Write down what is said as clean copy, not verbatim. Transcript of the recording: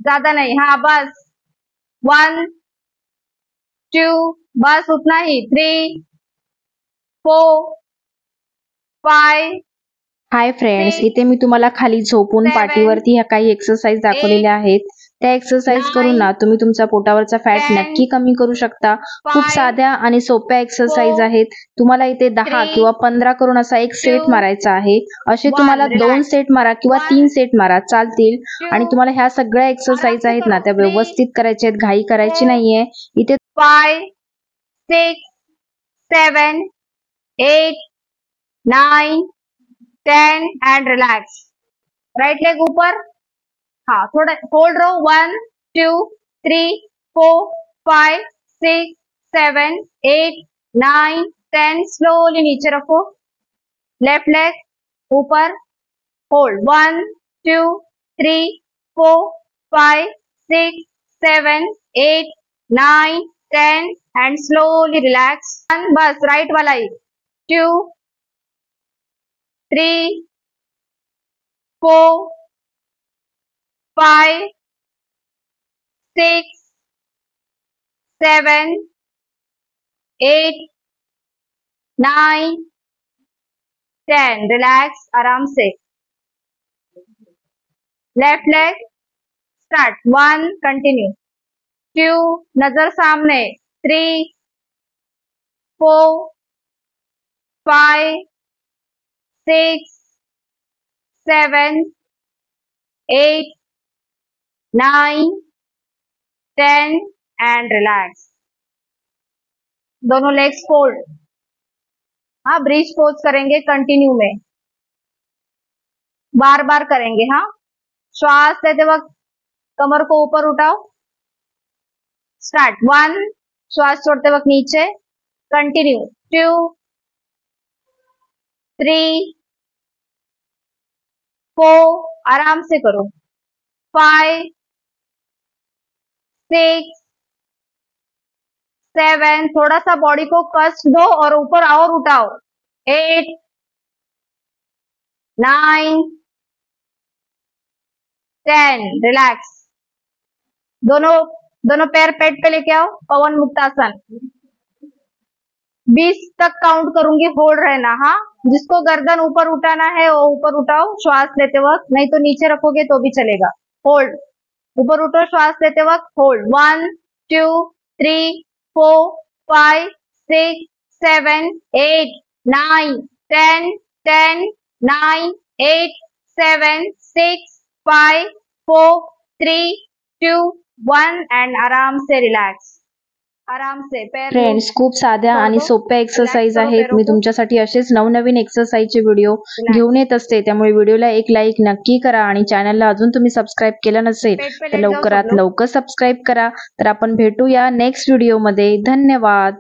ज्यादा नहीं। हाँ बस 1 2 बस उतना ही 3 4 5 हाय फ्रेंड्स, इथे मी तुम्हाला खाली झोपून 7 पाठीवरती ह्या काही एक्सरसाइज दाखवलेल्या आहेत। त्या एक्सरसाइज करून ना तुम्ही तुमचा पोटावरचा फॅट 10 नक्की कमी करू शकता। खूप 5 साध्या आणि सोप्या एक्सरसाइज 4 आहेत। तुम्हाला इथे 10 3 किंवा 15 करून असा एक सेट 2 मारायचा आहे। असे 1 तुम्हाला 2 रिलॅक्स सेट मारा किंवा 1 3 सेट मारा चालतील। 2 आणि तुम्हाला ह्या सगळ्या आराम एक्सरसाइज से आहेत ना करो त्या 3 व्यवस्थित करायच्या आहेत, घाई करायची 4 नाहीये। इथे 5 6 7 8 9 10 एंड रिलैक्स। राइट लेग ऊपर। हाँ थोड़ा होल्ड रहो 1 2 3 4 5 6 7 8 9 10 स्लोली नीचे रखो। लेफ्ट लेग ऊपर होल्ड 1 2 3 4 5 6 7 8 9 10 एंड स्लोली रिलैक्स। बस राइट वाला ही 2 3 4 5 6 7 8 9 10 रिलैक्स आराम से। लेफ्ट लेग स्टार्ट 1 कंटिन्यू 2 नजर सामने 3 4 5 6 7 8 9 10 एंड रिलैक्स। दोनों लेग्स फोल्ड। हाँ ब्रिज पोज करेंगे कंटिन्यू में, बार बार करेंगे। हाँ श्वास लेते वक्त कमर को ऊपर उठाओ। स्टार्ट 1 श्वास छोड़ते वक्त नीचे कंटिन्यू 2 3 4 आराम से करो 5 6 7 थोड़ा सा बॉडी को कष्ट दो और ऊपर और उठाओ 8 9 10 रिलैक्स। दोनों पैर पेट पे लेके आओ पवन मुक्तासन। 20 तक काउंट करूंगी, होल्ड रहना। हाँ जिसको गर्दन ऊपर उठाना है वो ऊपर उठाओ श्वास लेते वक्त, नहीं तो नीचे रखोगे तो भी चलेगा। होल्ड ऊपर उठो श्वास लेते वक्त होल्ड 1 2 3 4 5 6 7 8 9 10 10 9 8 7 6 5 4 3 2 1 एंड आराम से रिलैक्स। आराम से पैर फ्रेंड्स, खूप साध्या आणि सोप्या एक्सरसाइज आहेत। मी तुमच्यासाठी असेच नवनवीन एक्सरसाइजचे व्हिडिओ घेऊन येत असते, त्यामुळे व्हिडिओला एक लाईक नक्की करा आणि चॅनलला अजून तुम्ही सबस्क्राइब केलं नसेल तर लवकरात लवकर सबस्क्राइब करा। तर आपण भेटूया नेक्स्ट व्हिडिओमध्ये। धन्यवाद।